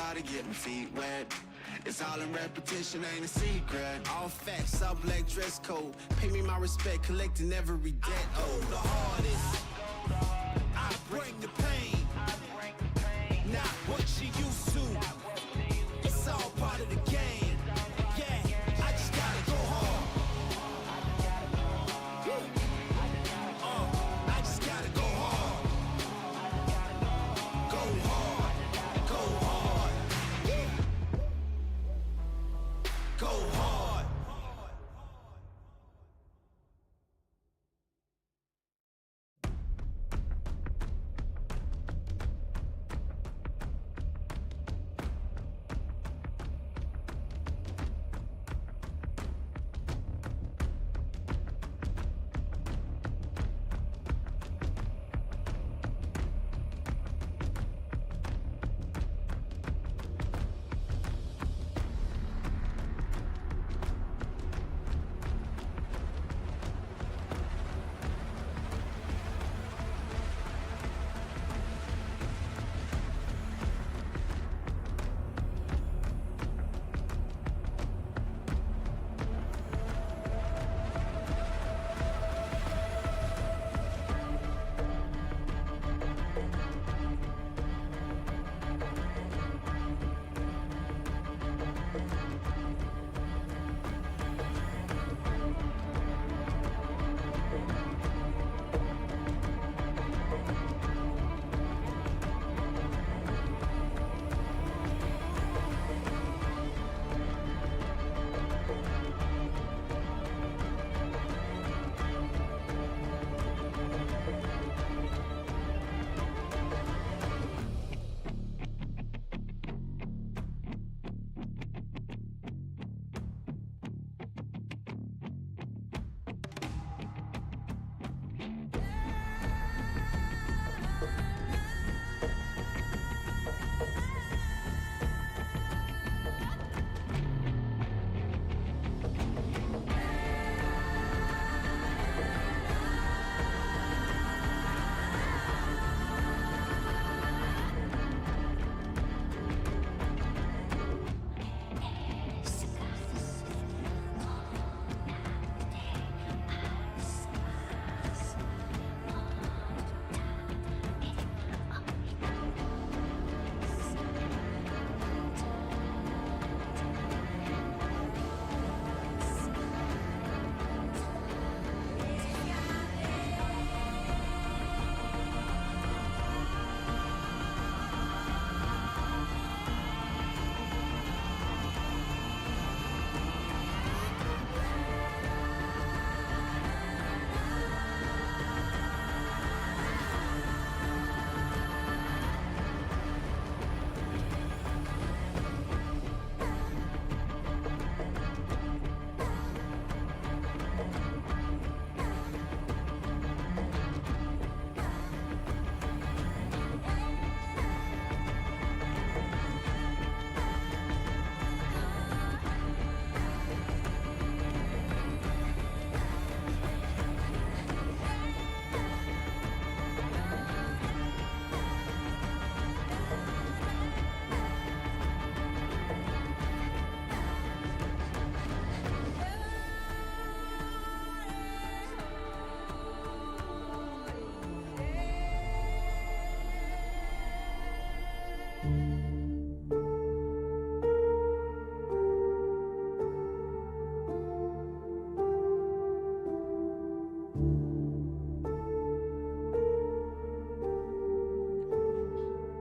gotta get my feet wet. It's all in repetition, ain't a secret. All facts, all black dress code. Pay me my respect, collecting every debt. Oh, the hardest. I bring the pain. Not what you used to. It's all part of the game. Yeah, I just gotta go hard. I just gotta go hard. Go hard. Go hard. Go hard.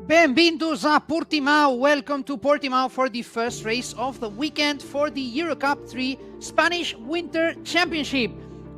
Benvindos a Portimão. Welcome to Portimão for the first race of the weekend for the Eurocup 3 Spanish Winter Championship.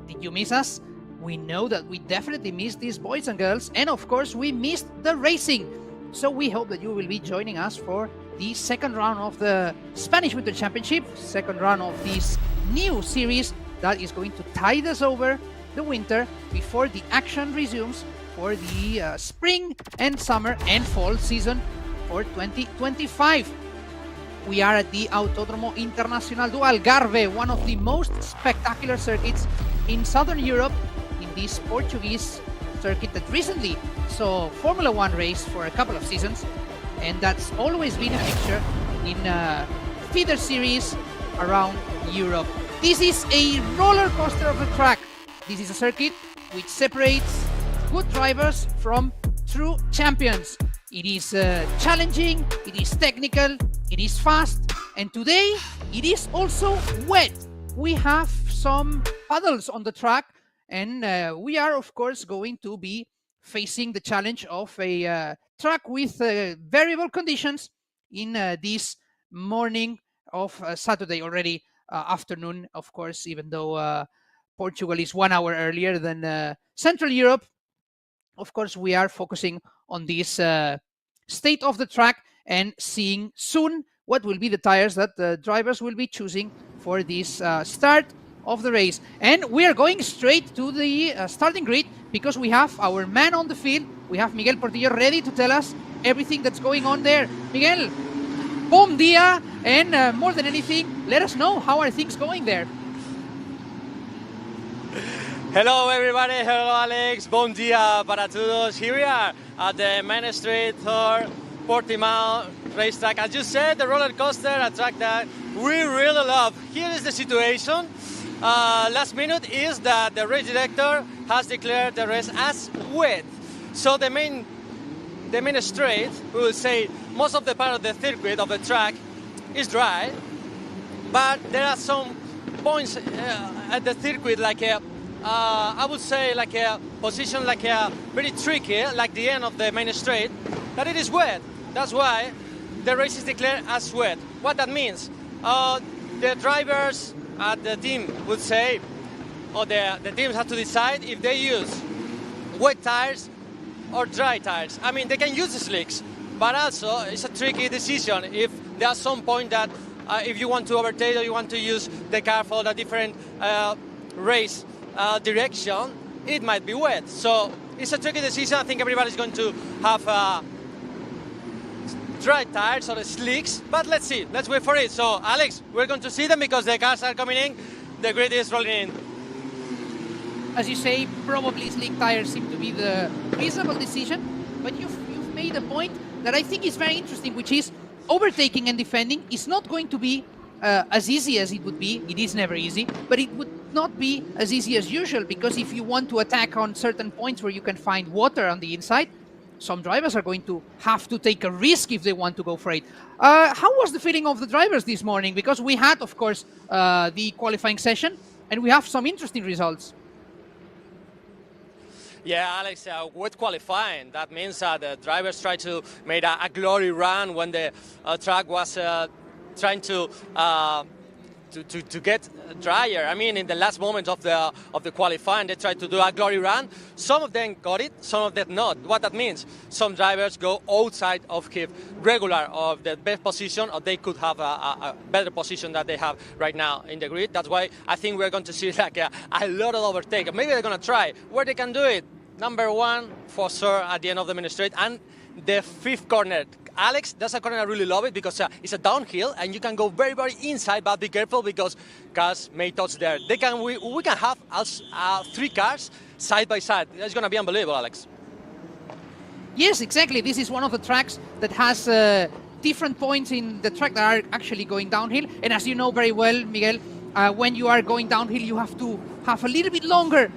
Did you miss us? We know that we definitely missed these boys and girls, and of course we missed the racing. So we hope that you will be joining us for the second round of the Spanish Winter Championship, second round of this new series that is going to tide us over the winter before the action resumes for the spring and summer and fall season for 2025. We are at the Autódromo Internacional do Algarve, one of the most spectacular circuits in Southern Europe, in this Portuguese circuit that recently saw Formula One race for a couple of seasons. and that's always been a fixture in feeder series around Europe. This is a roller coaster of a track. This is a circuit which separates good drivers from true champions. It is challenging, it is technical, it is fast, and today it is also wet. We have some puddles on the track, and we are of course going to be facing the challenge of a track with variable conditions in this morning of Saturday, already afternoon, of course, even though Portugal is 1 hour earlier than Central Europe. Of course, we are focusing on this state of the track and seeing soon what will be the tires that the drivers will be choosing for this start of the race. And we are going straight to the starting grid because we have our man on the field. We have Miguel Portillo ready to tell us everything that's going on there. Miguel, bom dia, and more than anything, let us know how are things going there. Hello everybody, hello Alex, bom dia para todos. Here we are at the main street or Portimão racetrack. As you said, the roller coaster, a track that we really love. Here is the situation. Last minute is that the race director has declared the race as wet. So the main straight, we will say most of the part of the circuit of the track is dry, but there are some points at the circuit like I would say like a position like a very tricky, like the end of the main straight, that it is wet. That's why the race is declared as wet. What that means, the drivers at the team would say, or the teams have to decide if they use wet tires or dry tires. I mean, they can use the slicks, but also it's a tricky decision if there's some point that if you want to overtake or you want to use the car for a different race direction, it might be wet. So it's a tricky decision. I think everybody's going to have dry tires or slicks, but let's see. Let's wait for it. So Alex, we're going to see them because the cars are coming in. The grid is rolling in. As you say, probably slick tires seem to be the reasonable decision, but you've made a point that I think is very interesting, which is overtaking and defending is not going to be as easy as it would be. It is never easy, but it would not be as easy as usual, because if you want to attack on certain points where you can find water on the inside, some drivers are going to have to take a risk if they want to go for it. How was the feeling of the drivers this morning? Because we had, of course, the qualifying session, and we have some interesting results. Yeah, Alex, with qualifying, that means the drivers tried to make a glory run when the track was trying to get drier. I mean, in the last moment of the qualifying, they tried to do a glory run. Some of them got it, some of them not. What that means, some drivers go outside of keep regular of the best position, or they could have a better position that they have right now in the grid. That's why I think we're going to see like a lot of overtake. Maybe they're going to try where they can do it. Number one, for sure, at the end of the main straight, and the fifth corner. Alex, that's a corner I really love it because it's a downhill and you can go very, very inside, but be careful because cars may touch there. We can have 3 cars side by side. It's going to be unbelievable, Alex. Yes, exactly. This is one of the tracks that has different points in the track that are actually going downhill. And as you know very well, Miguel, when you are going downhill, you have to have a little bit longer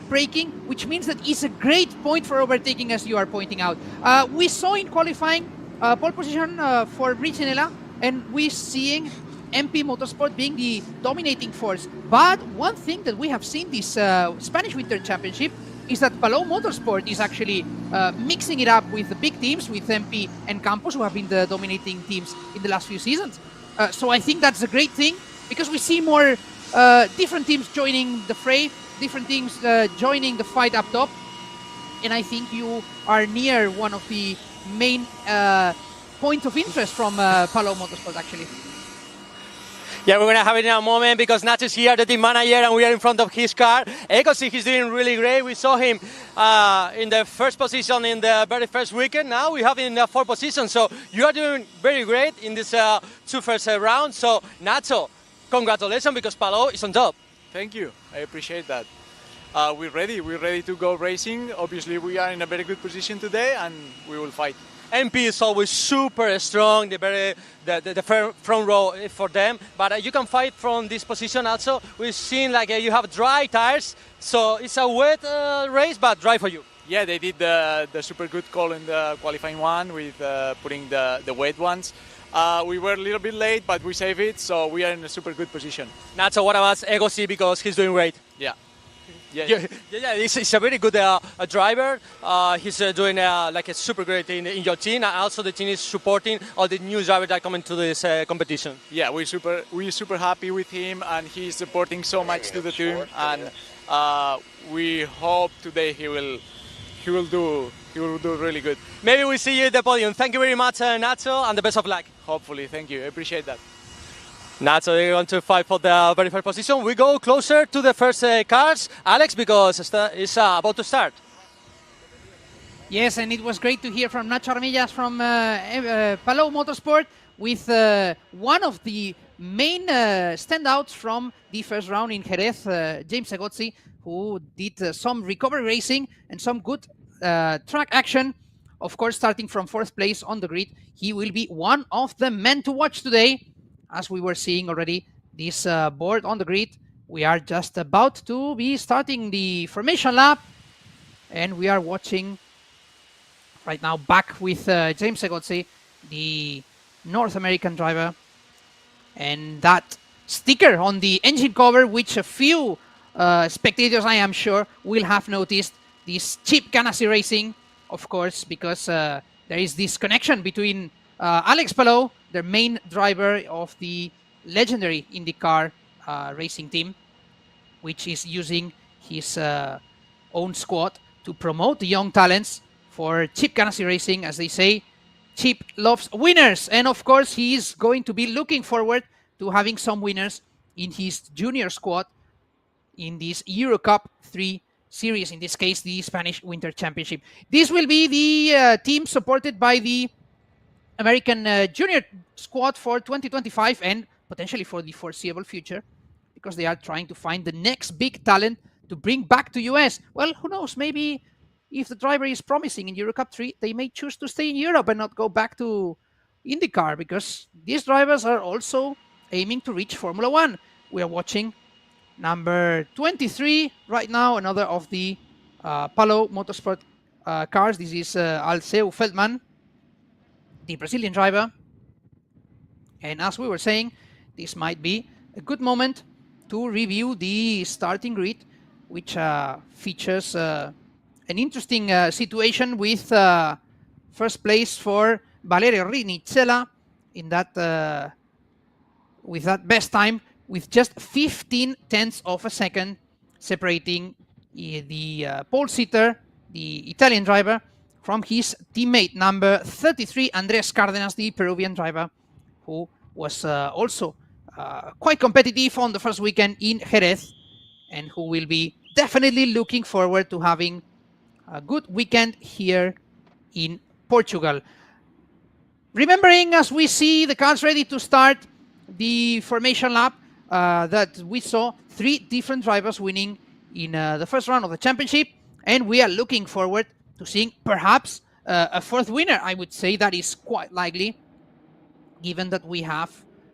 braking, which means that it's a great point for overtaking, as you are pointing out. We saw in qualifying pole position for Bridgenella, and we're seeing MP Motorsport being the dominating force. But one thing that we have seen this Spanish Winter Championship is that Palou Motorsport is actually mixing it up with the big teams, with MP and Campos, who have been the dominating teams in the last few seasons. So I think that's a great thing, because we see more different teams joining the fray, different teams joining the fight up top. And I think you are near one of the main points of interest from Palou Motorsport, actually. Yeah, we're going to have it in a moment because Nacho's here, the team manager, and we are in front of his car. Ecosi, he's doing really great. We saw him in the first position in the very first weekend. Now we have him in the 4th position. So you are doing very great in this 2 first rounds. So Nacho, congratulations, because Palou is on top. Thank you. I appreciate that. We're ready. We're ready to go racing. Obviously, we are in a very good position today, and we will fight. MP is always super strong, the front row for them. But you can fight from this position also. We've seen like you have dry tires, so it's a wet race, but dry for you. Yeah, they did the super good call in the qualifying one with putting the wet ones. We were a little bit late, but we saved it, so we are in a super good position. Nacho, what about Egosi, because he's doing great? Yeah. He's a very good driver. He's doing like a super great in your team, and also the team is supporting all the new drivers that come into this competition. Yeah, we're super happy with him, and he's supporting so much to the team, and we hope today he will do really good. Maybe we see you at the podium. Thank you very much, Nacho, and the best of luck. Hopefully, thank you. I appreciate that. Nacho, they're going to fight for the very first position. We go closer to the first cars, Alex, because it's about to start. Yes, and it was great to hear from Nacho Armillas from Palou Motorsport with one of the main standouts from the first round in Jerez, James Egozzi, who did some recovery racing and some good track action. Of course, starting from 4th place on the grid, he will be one of the men to watch today. As we were seeing already, this board on the grid, we are just about to be starting the formation lap, and we are watching right now back with James Egozzi, the North American driver, and that sticker on the engine cover, which a few spectators, I am sure, will have noticed, this Chip Ganassi Racing, of course, because there is this connection between Alex Palou, the main driver of the legendary IndyCar racing team, which is using his own squad to promote the young talents for Chip Ganassi Racing. As they say, Chip loves winners, and of course he is going to be looking forward to having some winners in his junior squad in this Euro Cup 3 series, in this case the Spanish Winter Championship. This will be the team supported by the American junior squad for 2025 and potentially for the foreseeable future, because they are trying to find the next big talent to bring back to US. Well, who knows, maybe if the driver is promising in Euro Cup 3, they may choose to stay in Europe and not go back to IndyCar, because these drivers are also aiming to reach Formula 1. We are watching number 23 right now, another of the Palou Motorsport cars. This is Alceu Feldman, the Brazilian driver. And as we were saying, this might be a good moment to review the starting grid, which features an interesting situation with first place for Valerio Rinicella in that with that best time, with just 15 tenths of a second separating the pole sitter, the Italian driver, from his teammate number 33, Andrés Cárdenas, the Peruvian driver, who was also quite competitive on the first weekend in Jerez, and who will be definitely looking forward to having a good weekend here in Portugal. Remembering, as we see the cars ready to start the formation lap, that we saw 3 different drivers winning in the first round of the championship, and we are looking forward to seeing perhaps a 4th winner. I would say that is quite likely, given that we have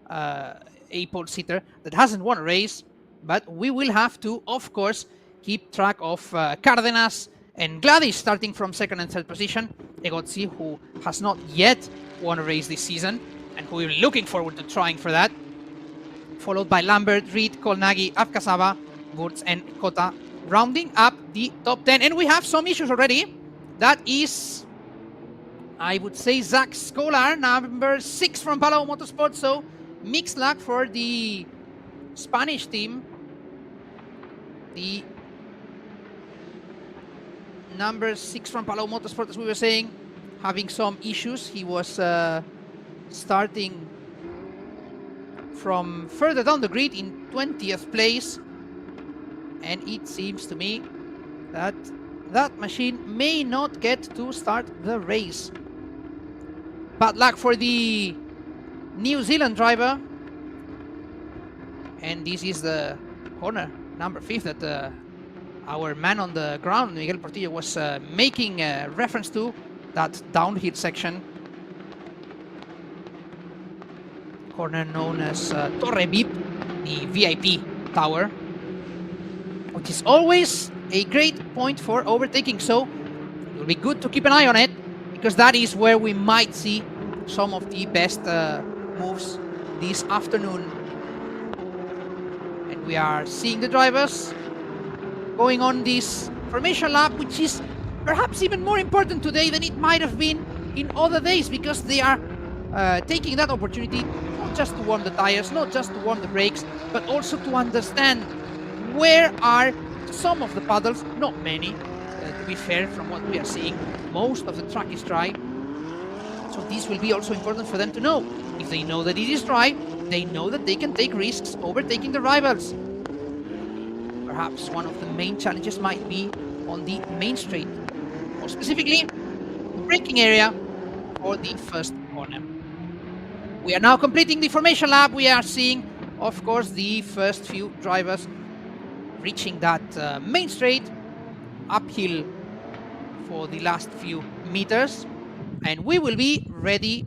a pole sitter that hasn't won a race, but we will have to, of course, keep track of Cárdenas and Gladys starting from 2nd and 3rd position. Egozzi, who has not yet won a race this season, and who will be looking forward to trying for that, followed by Lambert, Reed, Kolnagi, Afkasaba, Wurz, and Kota, rounding up the top 10. And we have some issues already. That is, I would say, Zach Scholar, number 6 from Palou Motorsport. So mixed luck for the Spanish team. The number 6 from Palou Motorsport, as we were saying, having some issues. He was starting from further down the grid in 20th place, and it seems to me that that machine may not get to start the race. Bad luck for the New Zealand driver, and this is the corner number 5 that our man on the ground, Miguel Portillo, was making reference to that downhill section. Corner known as Torre VIP, the VIP tower, which is always a great point for overtaking. So it will be good to keep an eye on it, because that is where we might see some of the best moves this afternoon. And we are seeing the drivers going on this formation lap, which is perhaps even more important today than it might have been in other days, because they are taking that opportunity not just to warm the tires, not just to warm the brakes, but also to understand where are some of the puddles. Not many, to be fair, from what we are seeing. Most of the track is dry. So this will be also important for them to know. If they know that it is dry, they know that they can take risks overtaking the rivals. Perhaps one of the main challenges might be on the main straight, more specifically the braking area for the first corner. We are now completing the formation lap. We are seeing, of course, the first few drivers reaching that main straight, uphill for the last few meters, and we will be ready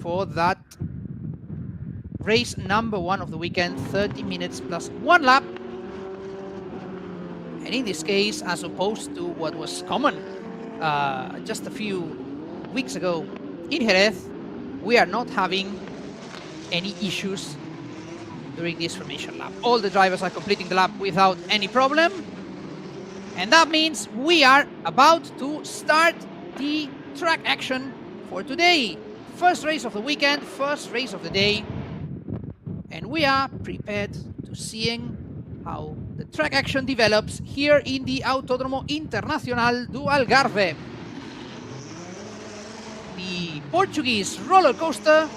for that race number 1 of the weekend, 30 minutes plus 1 lap. And in this case, as opposed to what was common just a few weeks ago in Jerez, we are not having any issues during this formation lap. All the drivers are completing the lap without any problem. And that means we are about to start the track action for today. First race of the weekend, first race of the day. And we are prepared to seeing how the track action develops here in the Autódromo Internacional do Algarve. The Portuguese roller coaster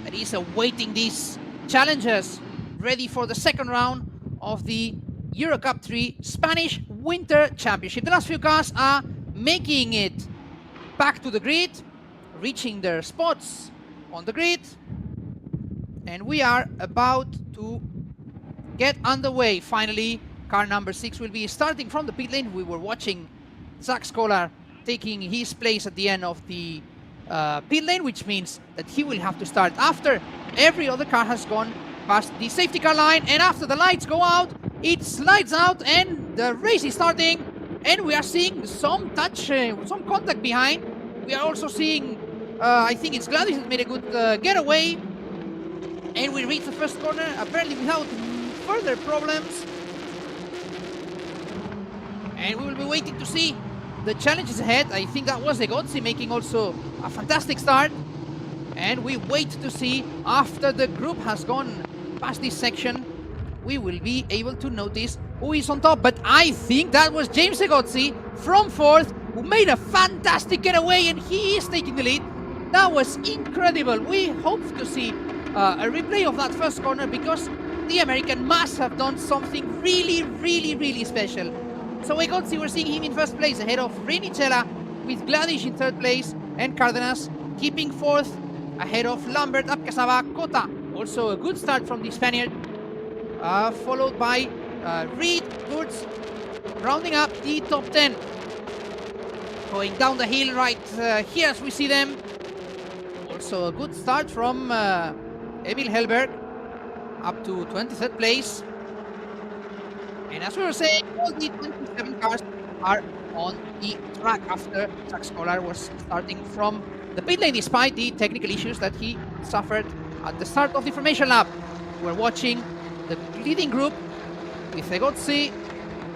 that is awaiting these challengers, ready for the second round of the Eurocup 3 Spanish Winter Championship. The last few cars are making it back to the grid, reaching their spots on the grid, and we are about to get underway. Finally, car number 6 will be starting from the pit lane. We were watching Zach Scholar taking his place at the end of the pit lane, which means that he will have to start after every other car has gone past the safety car line, and after the lights go out, it slides out and the race is starting. And we are seeing some touch, some contact behind. We are also seeing, I think it's Gladys that made a good getaway, and we reach the first corner apparently without further problems. And we will be waiting to see the challenges ahead. I think that was Egozzi making also a fantastic start. And we wait to see, after the group has gone past this section, we will be able to notice who is on top. But I think that was James Egozzi from 4th, who made a fantastic getaway, and he is taking the lead. That was incredible. We hope to see a replay of that first corner, because the American must have done something really, really, really special. So Egozzi, we're seeing him in first place ahead of Rinicella, with Gladish in third place, and Cardenas keeping 4th ahead of Lambert, Apkasaba, Cota. Also a good start from the Spaniard, followed by Reed, Woods, rounding up the top 10. Going down the hill right here as we see them. Also a good start from Emil Helberg, up to 23rd place. And as we were saying, all the 27 cars are on the track after Zach Scholar was starting from the pit lane, despite the technical issues that he suffered at the start of the formation lap. We're watching the leading group with Egozzi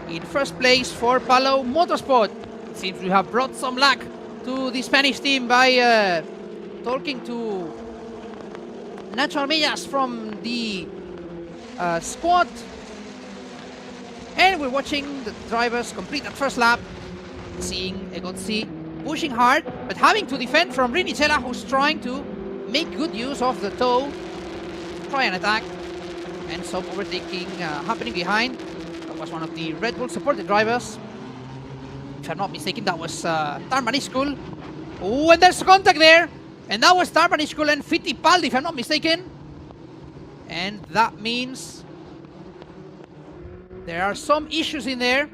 in first place for Palou Motorsport. It seems we have brought some luck to the Spanish team by talking to Nacho Armellas from the squad. And we're watching the drivers complete that first lap, seeing Egozzi pushing hard, but having to defend from Rinicella, who's trying to make good use of the toe, try and attack, and some overtaking happening behind. That was one of the Red Bull supported drivers. If I'm not mistaken, that was Tarmaniscul. Oh, and there's contact there, and that was Tarmaniscul and Fittipaldi, if I'm not mistaken. And that means there are some issues in there,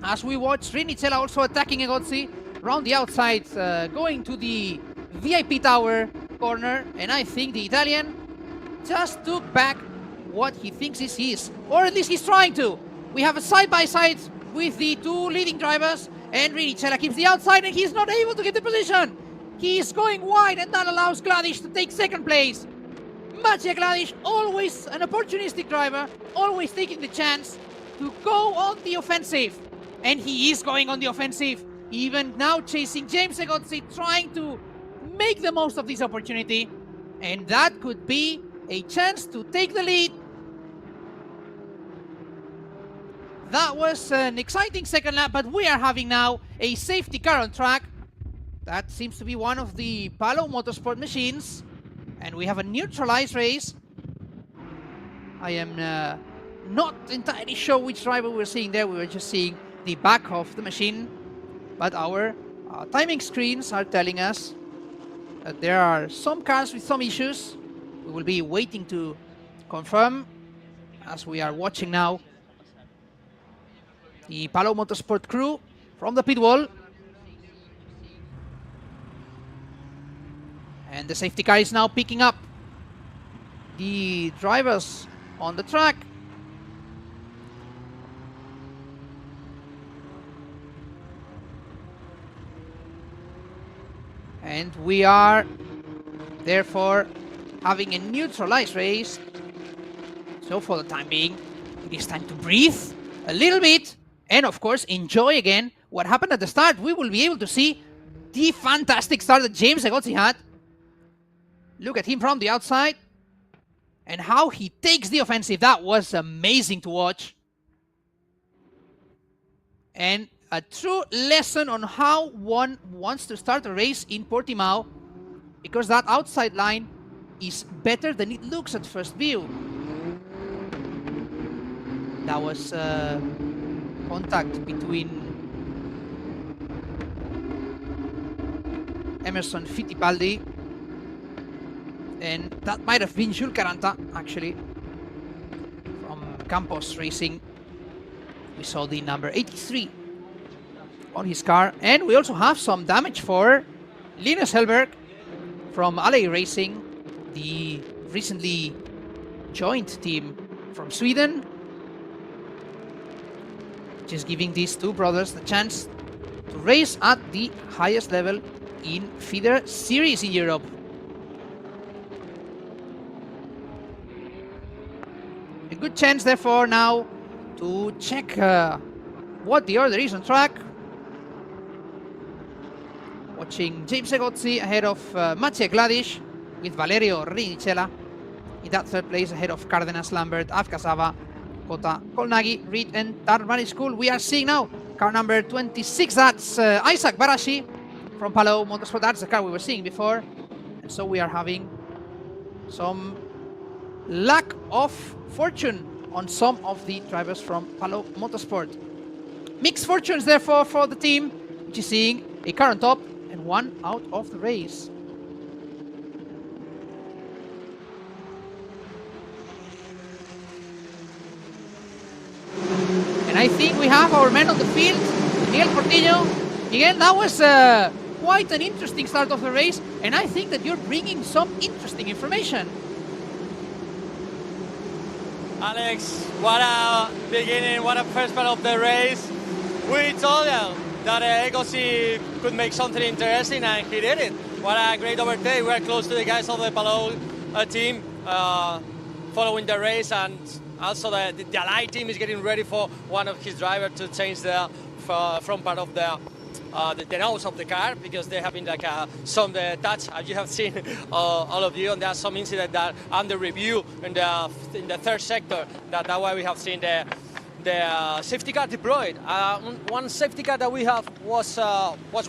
as we watch Rinicella also attacking Egozzi. around the outside, going to the VIP tower corner, and I think the Italian just took back what he thinks is his, or at least he's trying to. We have a side-by-side with the two leading drivers, and Rinicella keeps the outside, and he's not able to get the position. He's going wide, and that allows Gladish to take second place. Maciej Gladish, always an opportunistic driver, always taking the chance to go on the offensive. And he is going on the offensive, even now chasing James Egozzi, trying to make the most of this opportunity. And that could be a chance to take the lead. That was an exciting second lap, but we are having now a safety car on track. That seems to be one of the Palo Motorsport machines. And we have a neutralized race. I am not entirely sure which driver we're seeing there. We were just seeing the back of the machine. But our timing screens are telling us that there are some cars with some issues. We will be waiting to confirm as we are watching now the Palo Motorsport crew from the pit wall. And the safety car is now picking up the drivers on the track. And we are therefore having a neutralized race. So for the time being, it is time to breathe a little bit and of course enjoy again what happened at the start. We will be able to see the fantastic start that James Egozzi had. Look at him from the outside and how he takes the offensive. That was amazing to watch. And a true lesson on how one wants to start a race in Portimão, because that outside line is better than it looks at first view. That was contact between Emerson Fittipaldi, and that might have been Jules Caranta, actually, from Campos Racing. We saw the number 83 on his car. And we also have some damage for Linus Hellberg from LA Racing, the recently joined team from Sweden, which is giving these two brothers the chance to race at the highest level in feeder series in Europe. A good chance, therefore, now to check what the order is on track. Watching James Egozzi ahead of Maciej Gladish, with Valerio Rinicella in that third place, ahead of Cardenas, Lambert, Avkasava, Kota, Kolnagi, Reed, and Tarmani School. We are seeing now car number 26. That's Isaac Barashi from Palo Motorsport. That's the car we were seeing before. And so we are having some lack of fortune on some of the drivers from Palo Motorsport. Mixed fortunes, therefore, for the team, which is seeing a car on top and one out of the race. And I think we have our men on the field. Miguel Portillo. Again, that was quite an interesting start of the race, and I think that you're bringing some interesting information. Alex, what a beginning, what a first part of the race. We told you that Egozzi could make something interesting, and he did it. What a great overtake. We are close to the guys of the Palou team following the race, and also the Allied team is getting ready for one of his drivers to change the front part of the nose of the car, because they have been like some touch, as you have seen all of you, and there's some incident that under review in the third sector. That's why we have seen the safety car deployed. One safety car that we have was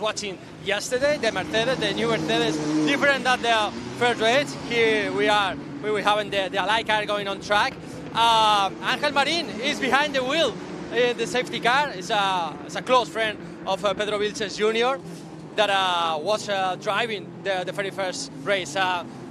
watching yesterday, the Mercedes, the new Mercedes, different than the first race. Here we are, we were having the Allied car going on track. Angel Marin is behind the wheel in the safety car. It's a close friend of Pedro Vilches Jr. that was driving the very first race.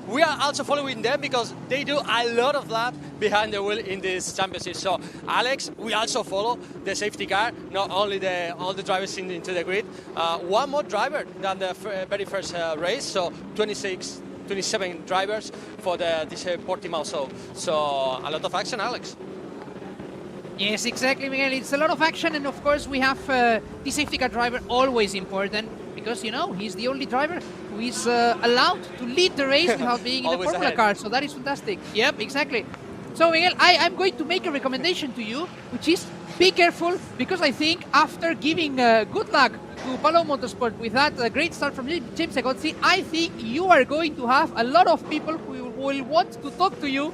we are also following them because they do a lot of laps behind the wheel in this championship. So, Alex, we also follow the safety car, not only all the drivers into the grid. One more driver than the very first race, so 27 drivers for this Portimão. So a lot of action, Alex. Yes, exactly, Miguel. It's a lot of action, and of course we have the safety car driver, always important, because, you know, he's the only driver who is allowed to lead the race without being in a Formula car, so that is fantastic. Yep, exactly. So, Miguel, I'm going to make a recommendation to you, which is be careful, because I think after giving good luck to Palo Motorsport with that great start from James Egozzi, I think you are going to have a lot of people who will want to talk to you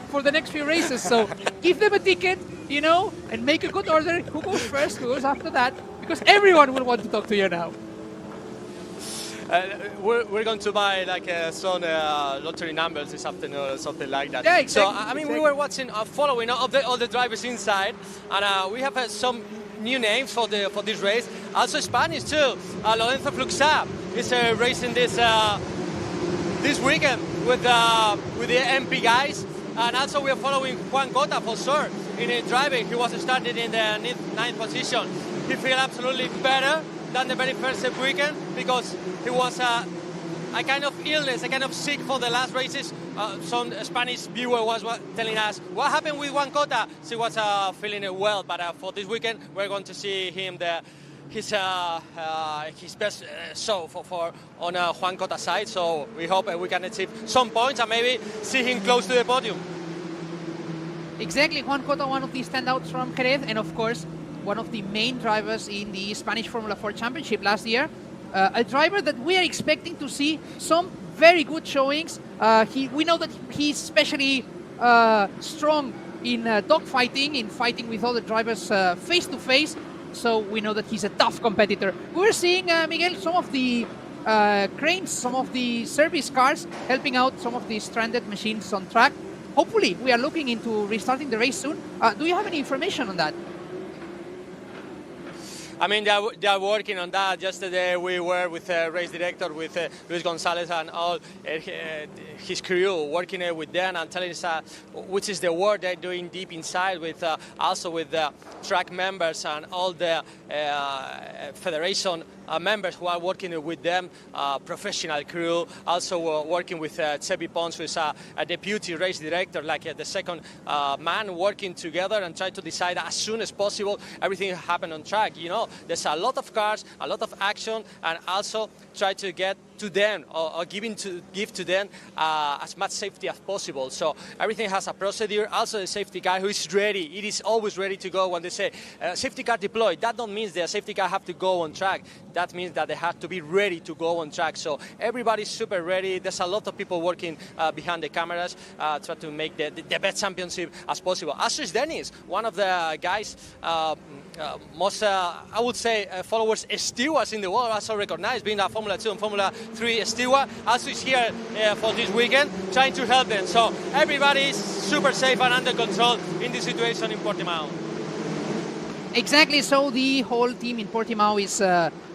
for the next few races. So give them a ticket, you know, and make a good order. Who goes first, who goes after that, because everyone will want to talk to you now. We're going to buy like some lottery numbers this afternoon or something like that. Yeah, exactly. So I mean, we were watching, following all the drivers inside, and we have some new names for this race. Also Spanish too. Lorenzo Fluxá is racing this weekend with the MP guys, and also we are following Juan Cota for sure in driving. He was started in the 9th position. He feels absolutely better than the very first weekend because he was a kind of illness, a kind of sick for the last races. Some Spanish viewer was telling us what happened with Juan Cota. She was feeling well, but for this weekend we're going to see him his best show for on Juan Cota's side. So we hope we can achieve some points and maybe see him close to the podium. Exactly, Juan Cota, one of the standouts from Jerez, and of course one of the main drivers in the Spanish Formula 4 Championship last year. A driver that we are expecting to see some very good showings. We know that he's especially strong in dogfighting, in fighting with other drivers face to face. So we know that he's a tough competitor. We're seeing, Miguel, some of the cranes, some of the service cars helping out some of the stranded machines on track. Hopefully, we are looking into restarting the race soon. Do you have any information on that? I mean, they are working on that. Yesterday we were with the race director, with Luis Gonzalez and all his crew, working with them and telling us which is the work they're doing deep inside, with also with the track members and all the federation members who are working with them, professional crew, also working with Chevi Pons, who is a deputy race director, like the second man, working together and try to decide as soon as possible everything happen on track. You know, there's a lot of cars, a lot of action, and also try to get to them or give to them as much safety as possible. So everything has a procedure. Also the safety car who is ready, it is always ready to go. When they say safety car deployed, that don't mean the safety car have to go on track. That means that they have to be ready to go on track. So everybody's super ready. There's a lot of people working behind the cameras, try to make the best championship as possible. Also is Dennis, one of the guys most, I would say, followers stewards in the world, also recognized, being a Formula 2 and Formula 3 steward, also is here for this weekend, trying to help them. So everybody is super safe and under control in this situation in Portimão. Exactly, so the whole team in Portimão is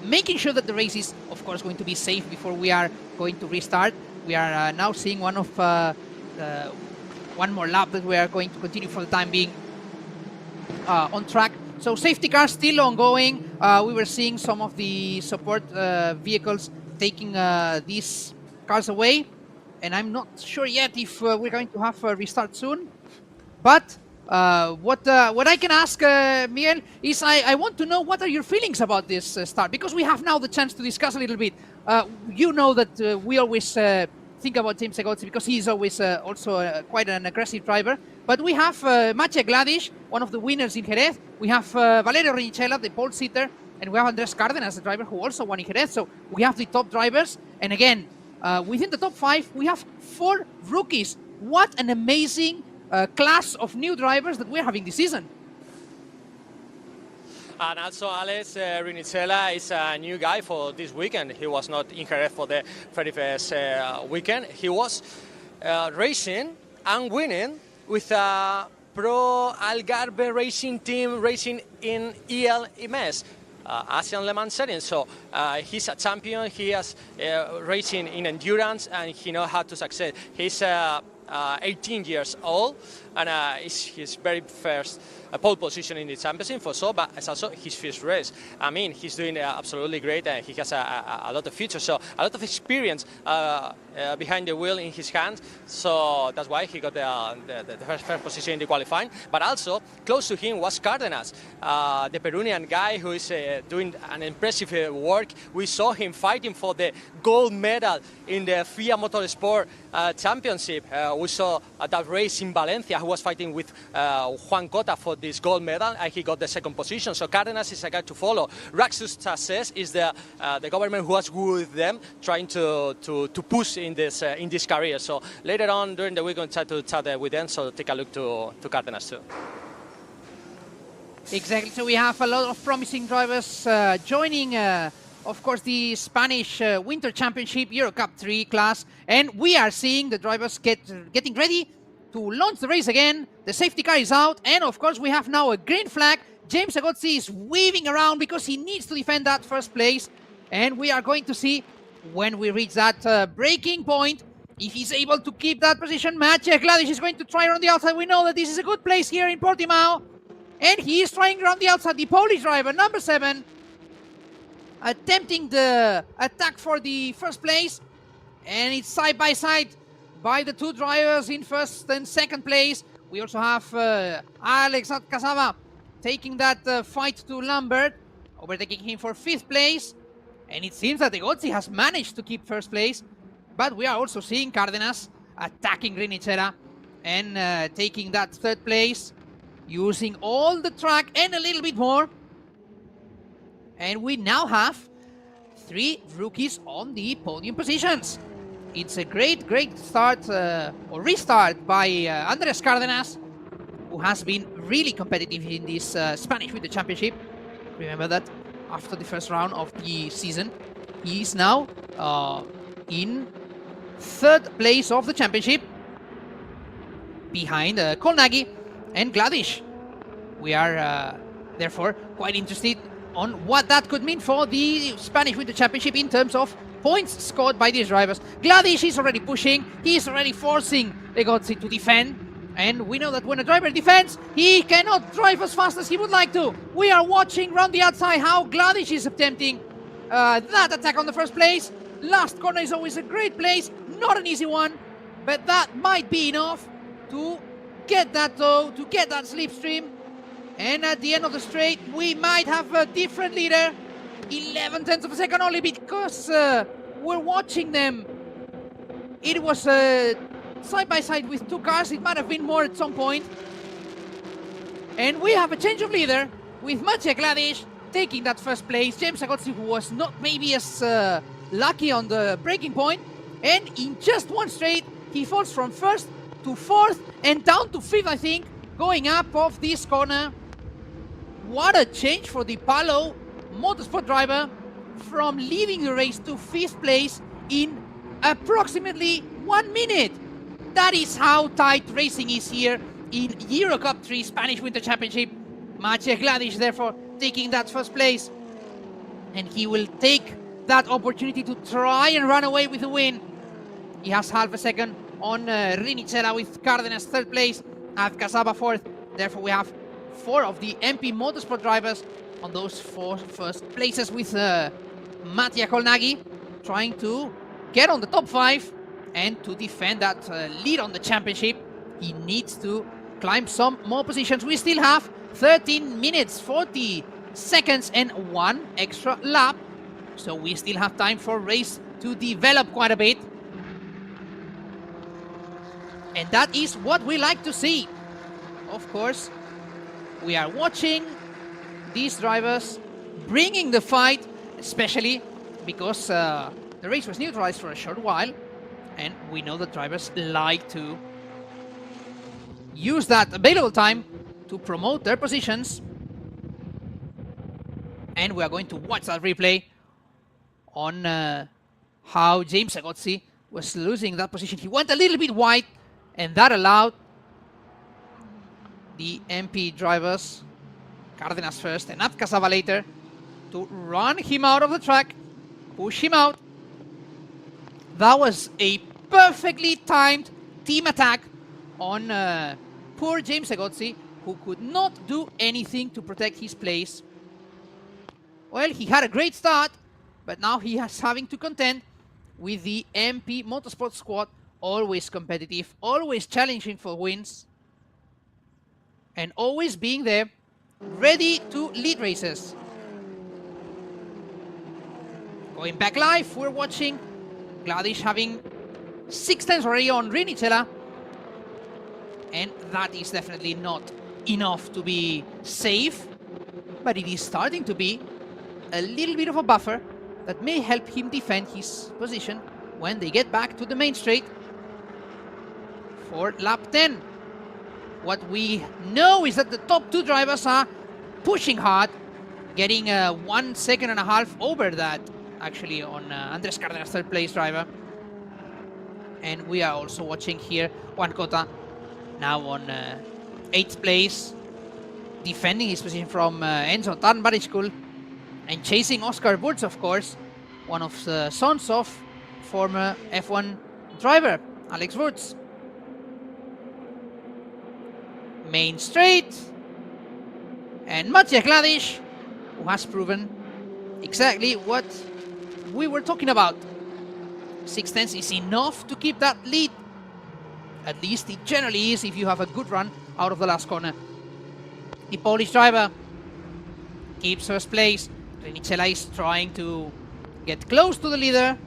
making sure that the race is, of course, going to be safe before we are going to restart. We are now seeing one more lap that we are going to continue for the time being on track. So safety cars still ongoing. We were seeing some of the support vehicles taking these cars away, and I'm not sure yet if we're going to have a restart soon. But what I can ask, Miguel, is I want to know what are your feelings about this start, because we have now the chance to discuss a little bit. You know that we always think about James Egozzi because he's always also quite an aggressive driver. But we have Maciej Gladish, one of the winners in Jerez. We have Valerio Renicella, the pole sitter, and we have Andrés Cárdenas, the driver who also won in Jerez. So we have the top drivers. And again, within the top 5, we have 4 rookies. What an amazing class of new drivers that we're having this season. And also Alex Renicella is a new guy for this weekend. He was not in Jerez for the 31st weekend. He was racing and winning with a Pro Algarve racing team racing in EL Imes. Asian Le Mans setting. So he's a champion. He has racing in endurance, and he knows how to succeed. He's 18 years old, and it's his very first pole position in the championship for sure, but it's also his first race. I mean, he's doing absolutely great, and he has a lot of future, so a lot of experience behind the wheel in his hands, so that's why he got the first position in the qualifying. But also, close to him was Cárdenas, the Peruvian guy who is doing an impressive work. We saw him fighting for the gold medal in the FIA Motorsport Championship. We saw that race in Valencia, who was fighting with Juan Cota for this gold medal, and he got the second position. So Cárdenas is a guy to follow. Raxus Chassis is the government who was with them, trying to push in this career. So later on during the week, we're going to try to chat with them. So take a look to Cárdenas too. Exactly. So we have a lot of promising drivers joining. Of course, the Spanish Winter Championship Euro Cup 3 class, and we are seeing the drivers getting ready to launch the race again. The safety car is out, and of course we have now a green flag. James Agozzi is weaving around because he needs to defend that first place, and we are going to see when we reach that braking point if he's able to keep that position. Maciej Gladiš is going to try around the outside. We know that this is a good place here in Portimão, and he is trying around the outside. The Polish driver, number 7, attempting the attack for the first place, and it's side by side by the two drivers in first and second place. We also have Alex Casava taking that fight to Lambert, overtaking him for 5th place, and it seems that Agozzi has managed to keep first place, but we are also seeing Cárdenas attacking Rinichera and taking that 3rd place, using all the track and a little bit more. And we now have 3 rookies on the podium positions. It's a great start or restart by Andrés Cárdenas, who has been really competitive in this Spanish Winter Championship. Remember that after the first round of the season, he is now in 3rd place of the championship, behind Kolnagi and Gladiš. We are therefore quite interested on what that could mean for the Spanish Winter Championship in terms of points scored by these drivers. Gladiš is already pushing, he is already forcing Agozzi to defend, and we know that when a driver defends, he cannot drive as fast as he would like to. We are watching round the outside how Gladiš is attempting that attack on the first place. Last corner is always a great place, not an easy one, but that might be enough to get that though, to get that slipstream. And at the end of the straight, we might have a different leader. 11 tenths of a second only, because we're watching them. It was side by side with 2 cars. It might have been more at some point. And we have a change of leader with Maciej Gladiš taking that first place. James Agozzi, who was not maybe as lucky on the braking point. And in just one straight, he falls from 1st to 4th and down to 5th, I think, going up off this corner. What a change for the Palo Motorsport driver, from leaving the race to 5th place in approximately 1 minute. That is how tight racing is here in Euro Cup 3 Spanish Winter Championship. Maciej Gladiš therefore taking that first place, and he will take that opportunity to try and run away with the win. He has half a second on Rinichera, with Cárdenas 3rd place, at Casaba 4th. Therefore we have 4 of the MP Motorsport drivers on those 4 first places, with Mattia Kolnagi trying to get on the top 5 and to defend that lead on the championship. He needs to climb some more positions. We still have 13 minutes, 40 seconds and 1 extra lap, so we still have time for race to develop quite a bit. And that is what we like to see. Of course, we are watching these drivers bringing the fight, especially because the race was neutralized for a short while, and we know that drivers like to use that available time to promote their positions. And we are going to watch that replay on how James Agozzi was losing that position. He went a little bit wide, and that allowed the MP drivers, Cárdenas first and Casava later, to run him out of the track, push him out. That was a perfectly timed team attack on poor James Egozzi, who could not do anything to protect his place. Well, he had a great start, but now he is having to contend with the MP Motorsport squad, always competitive, always challenging for wins, and always being there, ready to lead races. Going back live, we're watching Gladish having 6 tenths already on Rinicella, and that is definitely not enough to be safe, but it is starting to be a little bit of a buffer that may help him defend his position when they get back to the main straight for lap 10. What we know is that the top 2 drivers are pushing hard, getting 1.5 seconds over that, actually, on Andres Cardenas, 3rd place driver. And we are also watching here Juan Cota now on 8th place, defending his position from Enzo Tarnbarichkul, and chasing Oscar Wurz, of course, one of the sons of former F1 driver Alex Wurz. Main straight, and Maciej Gladish, who has proven exactly what we were talking about. 6 tenths is enough to keep that lead. At least it generally is if you have a good run out of the last corner. The Polish driver keeps 1st place. Rinicella is trying to get close to the leader.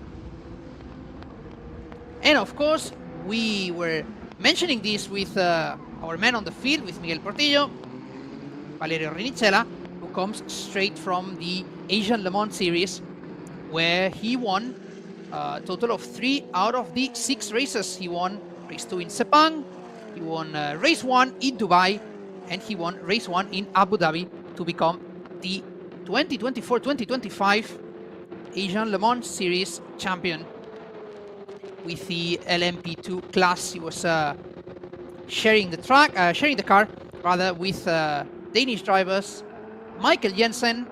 And of course, we were mentioning this with our man on the field, with Miguel Portillo, Valerio Rinicella, who comes straight from the Asian Le Mans Series, where he won a total of 3 out of the 6 races. He won race 2 in Sepang, he won race 1 in Dubai, and he won race 1 in Abu Dhabi to become the 2024-2025 Asian Le Mans Series champion. With the LMP2 class, he was sharing the car rather with Danish drivers Michael Jensen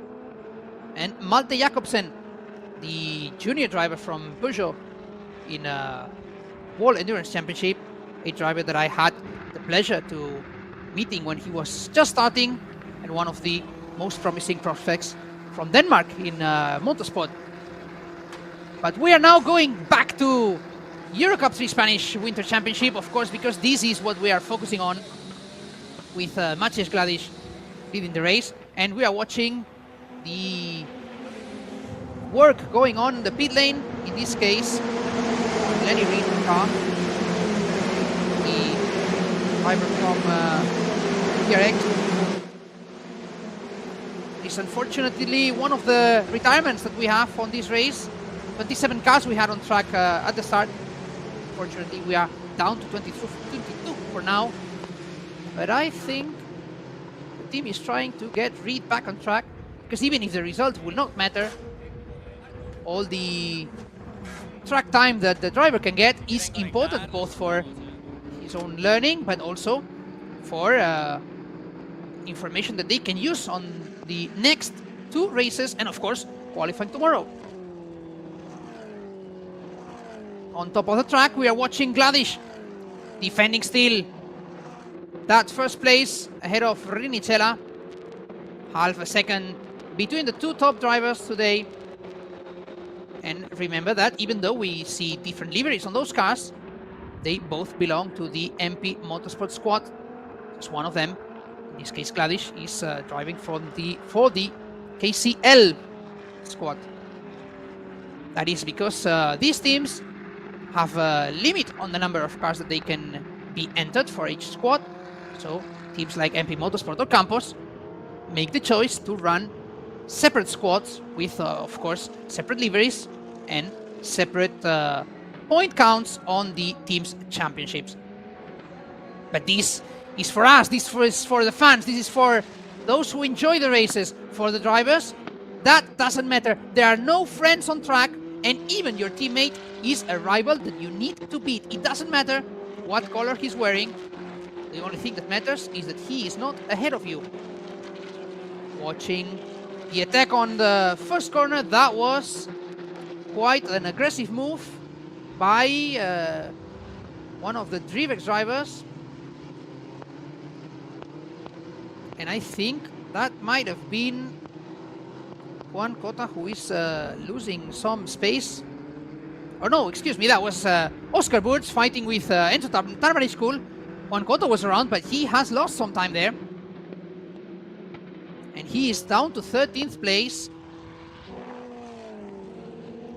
and Malte Jacobsen, the junior driver from Peugeot in World Endurance Championship, a driver that I had the pleasure to meeting when he was just starting, and one of the most promising prospects from Denmark in motorsport. But we are now going back to Eurocup 3 Spanish Winter Championship, of course, because this is what we are focusing on, with Maciej Gladish leading the race, and we are watching the work going on in the pit lane. In this case, Lenny Reed car, the driver from TRX. It's unfortunately one of the retirements that we have on this race. 27 cars we had on track at the start. Fortunately, we are down to 22 for now. But I think the team is trying to get Reed back on track, because even if the result will not matter, all the track time that the driver can get is important, both for his own learning, but also for information that they can use on the next 2 races, and of course, qualifying tomorrow. On top of the track, we are watching Gladish defending still that 1st place ahead of Rinicella. Half a second between the 2 top drivers today. And remember that even though we see different liveries on those cars, they both belong to the MP Motorsport squad. Just one of them, in this case Gladish, is driving for the KCL squad. That is because these teams have a limit on the number of cars that they can be entered for each squad. So teams like MP Motorsport or Campos make the choice to run separate squads with, of course, separate liveries and separate point counts on the team's championships. But this is for us, this is for the fans, this is for those who enjoy the races. For the drivers, that doesn't matter. There are no friends on track, and even your teammate is a rival that you need to beat. It doesn't matter what color he's wearing. The only thing that matters is that he is not ahead of you. Watching The attack on the first corner, that was quite an aggressive move by one of the Drivex drivers. And I think that might have been Juan Cota, who is losing some space. Or no, excuse me, that was Oscar Burts fighting with Enzo Tarmariscul. Juan Cota was around, but he has lost some time there. And he is down to 13th place.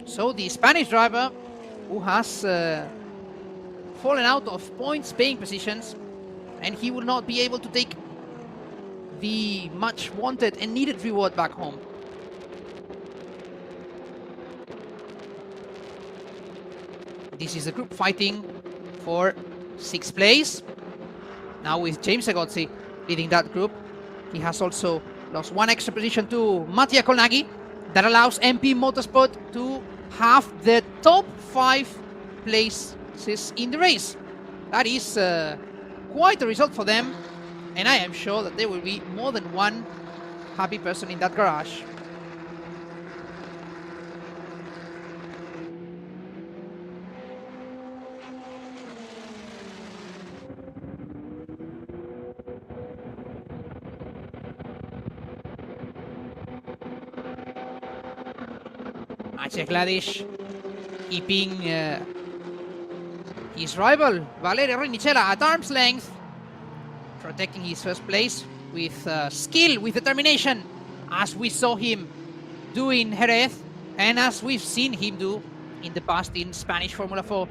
So the Spanish driver, who has fallen out of points paying positions, and he will not be able to take the much wanted and needed reward back home. This is the group fighting for 6th place. Now with James Egozzi leading that group. He has also lost one extra position to Mattia Kolnagi. That allows MP Motorsport to have the top 5 places in the race. That is quite a result for them. And I am sure that there will be more than one happy person in that garage. Maciej Gladish keeping his rival Valerio Renicella at arm's length, protecting his first place with skill, with determination, as we saw him do in Jerez and as we've seen him do in the past in Spanish Formula 4.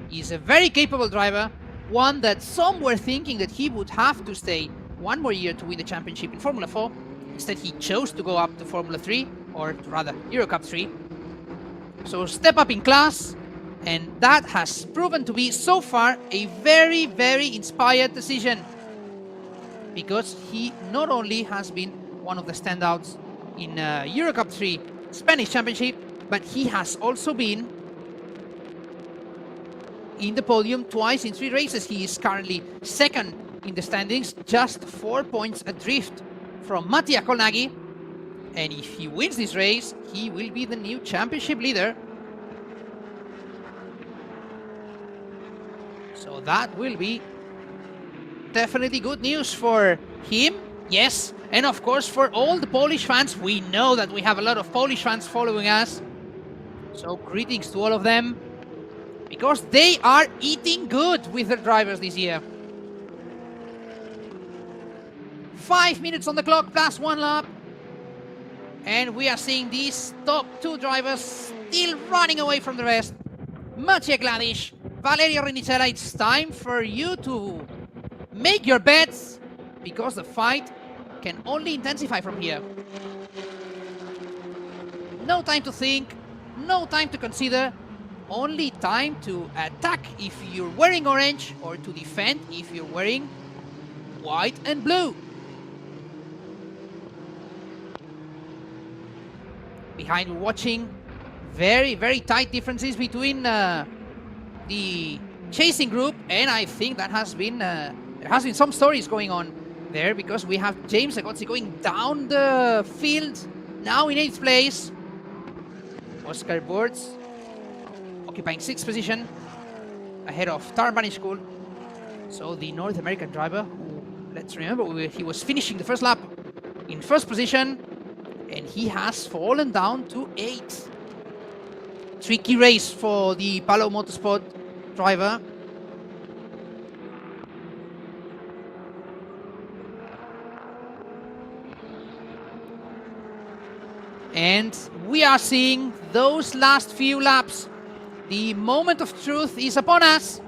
He's a very capable driver, one that some were thinking that he would have to stay one more year to win the championship in Formula 4. Instead, he chose to go up to Formula 3, or rather Eurocup 3. So step up in class, and that has proven to be so far a very, very inspired decision, because he not only has been one of the standouts in Eurocup 3 Spanish Championship, but he has also been in the podium twice in 3 races. He is currently second in the standings, just 4 points adrift from Mattia Kolnagi. And if he wins this race, he will be the new championship leader. So that will be definitely good news for him, yes, and of course for all the Polish fans. We know that we have a lot of Polish fans following us, so greetings to all of them, because they are eating good with their drivers this year. 5 minutes on the clock plus 1 lap, and we are seeing these top 2 drivers still running away from the rest. Maciej Gladish, Valerio Renicella, it's time for you to make your bets, because the fight can only intensify from here. No time to think, no time to consider, only time to attack if you're wearing orange, or to defend if you're wearing white and blue. Behind, we're watching very, very tight differences between the chasing group, and I think that has been there has been some stories going on there, because we have James Egozzi going down the field now in 8th place. Oscar Burts occupying 6th position ahead of Tarmariscul. So the North American driver, who, let's remember, he was finishing the first lap in 1st position, and he has fallen down to 8th. Tricky race for the Palo Motorsport driver. And we are seeing those last few laps. The moment of truth is upon us.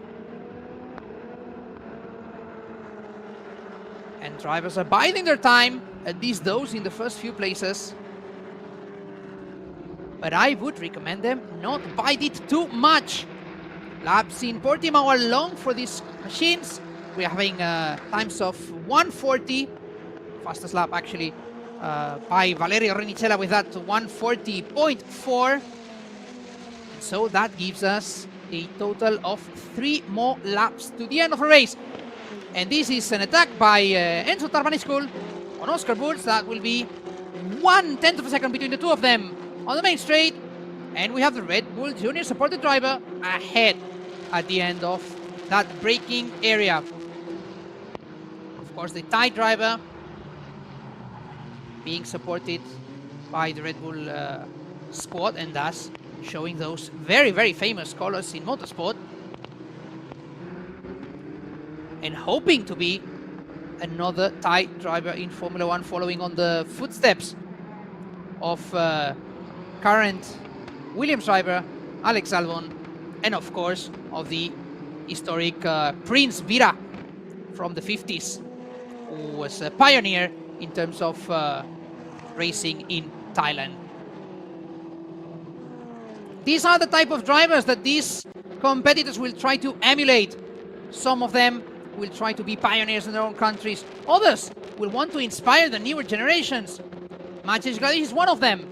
And drivers are biding their time, at least those in the first few places. But I would recommend them not bite it too much. Laps in Portimão are long for these machines. We're having times of 1:40, fastest lap actually by Valerio Renicella with that 1:40.4. So that gives us a total of 3 more laps to the end of the race. And this is an attack by Enzo Tarmariscul on Oscar Burts. That will be 1/10 of a second between the two of them on the main straight. And we have the Red Bull Junior supported driver ahead at the end of that braking area. Of course, the Thai driver being supported by the Red Bull squad, and thus showing those very, very famous colors in motorsport. And hoping to be another Thai driver in Formula 1 following on the footsteps of current Williams driver Alex Albon, and of course of the historic Prince Vira from the 50s, who was a pioneer in terms of racing in Thailand. These are the type of drivers that these competitors will try to emulate. Some of them will try to be pioneers in their own countries. Others will want to inspire the newer generations. Maciej Gladiš is one of them.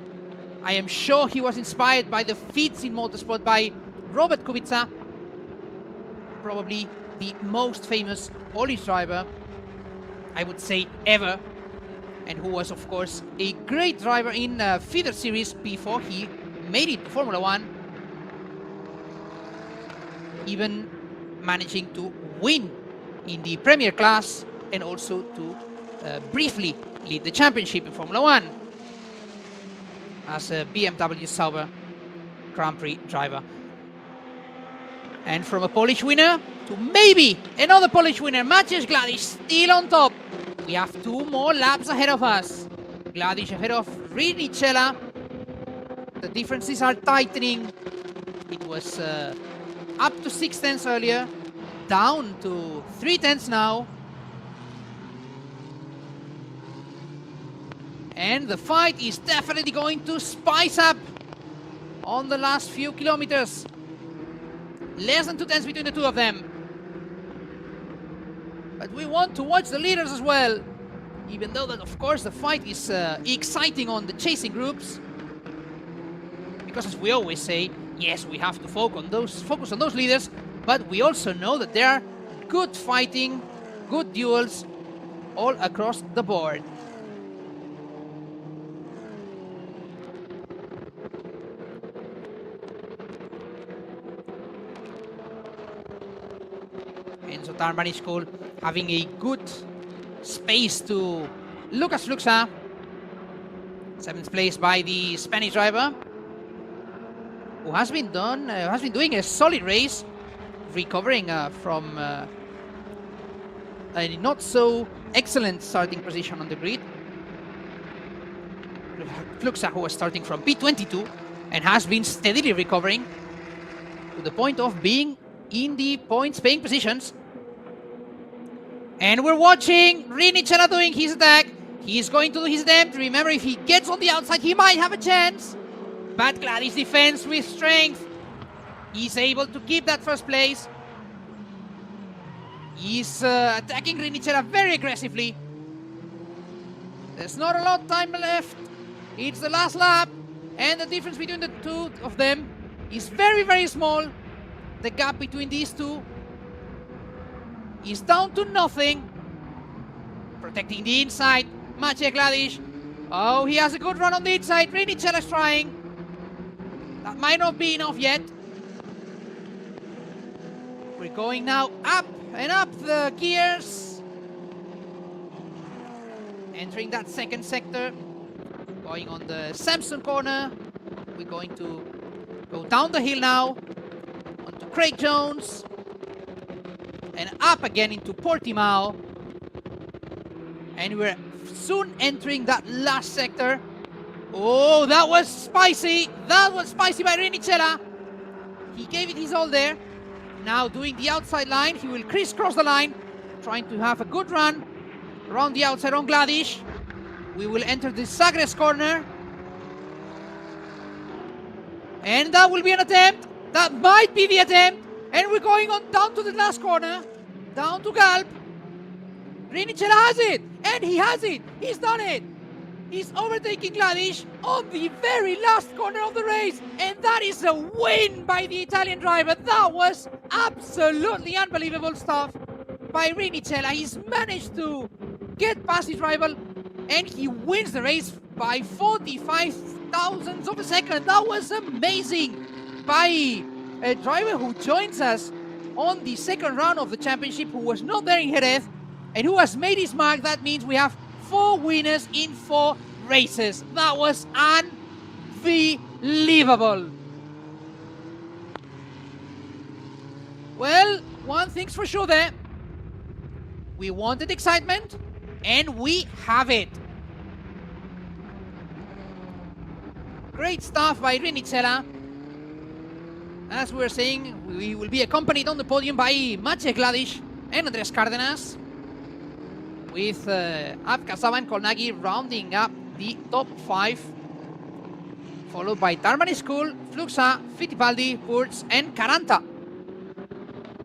I am sure he was inspired by the feats in motorsport by Robert Kubica, probably the most famous Polish driver, I would say, ever, and who was, of course, a great driver in feeder series before he made it to Formula 1, even managing to win in the Premier class and also to briefly lead the championship in Formula 1 as a BMW Sauber Grand Prix driver. And from a Polish winner to maybe another Polish winner, Maciej Gladiš still on top. We have 2 more laps ahead of us. Gladiš ahead of Rinicella. The differences are tightening. It was up to 6/10 earlier, down to 3/10 now. And the fight is definitely going to spice up on the last few kilometers. Less than 2/10 between the two of them. But we want to watch the leaders as well, even though that, of course, the fight is exciting on the chasing groups. Because as we always say, yes, we have to focus on those leaders, but we also know that there are good fighting, good duels all across the board. Enzo Tarmanicol having a good space to Lucas Fluxa. 7th place by the Spanish driver, who has been doing a solid race, recovering from a not so excellent starting position on the grid. Fluxa, who was starting from P22 and has been steadily recovering to the point of being in the points paying positions. And we're watching Rinicella doing his attack. He's going to do his attempt. Remember, if he gets on the outside, he might have a chance. But Gladiš defends with strength. He's able to keep that first place. He's attacking Rinicella very aggressively. There's not a lot of time left. It's the last lap. And the difference between the two of them is very, very small. The gap between these two is down to nothing. Protecting the inside, Maciej Gladiš. Oh, he has a good run on the inside. Rinicella is trying. That might not be enough yet. We're going now up and up the gears. Entering that second sector. Going on the Samson corner. We're going to go down the hill now. Onto Craig Jones. And up again into Portimão. And we're soon entering that last sector. Oh, that was spicy. That was spicy by Rinicella. He gave it his all there. Now doing the outside line. He will crisscross the line. Trying to have a good run around the outside on Gladiš. We will enter the Sagres corner. And that will be an attempt. That might be the attempt. And we're going on down to the last corner. Down to Galp. Rinicella has it. And he has it. He's done it. He's overtaking Gladiš on the very last corner of the race. And that is a win by the Italian driver. That was absolutely unbelievable stuff by Rinicella. He's managed to get past his rival and he wins the race by 45 thousandths of a second. That was amazing by a driver who joins us on the second round of the championship, who was not there in Jerez and who has made his mark. That means we have 4 winners in 4 races. That was unbelievable. Well, one thing's for sure there. We wanted excitement, and we have it. Great stuff by Rinicella. As we were saying, we will be accompanied on the podium by Maciej Gladish and Andrés Cárdenas, with Abka Saba and Kolnagi rounding up the top 5, followed by Darmani School, Fluxa, Fittipaldi, Kurz, and Caranta,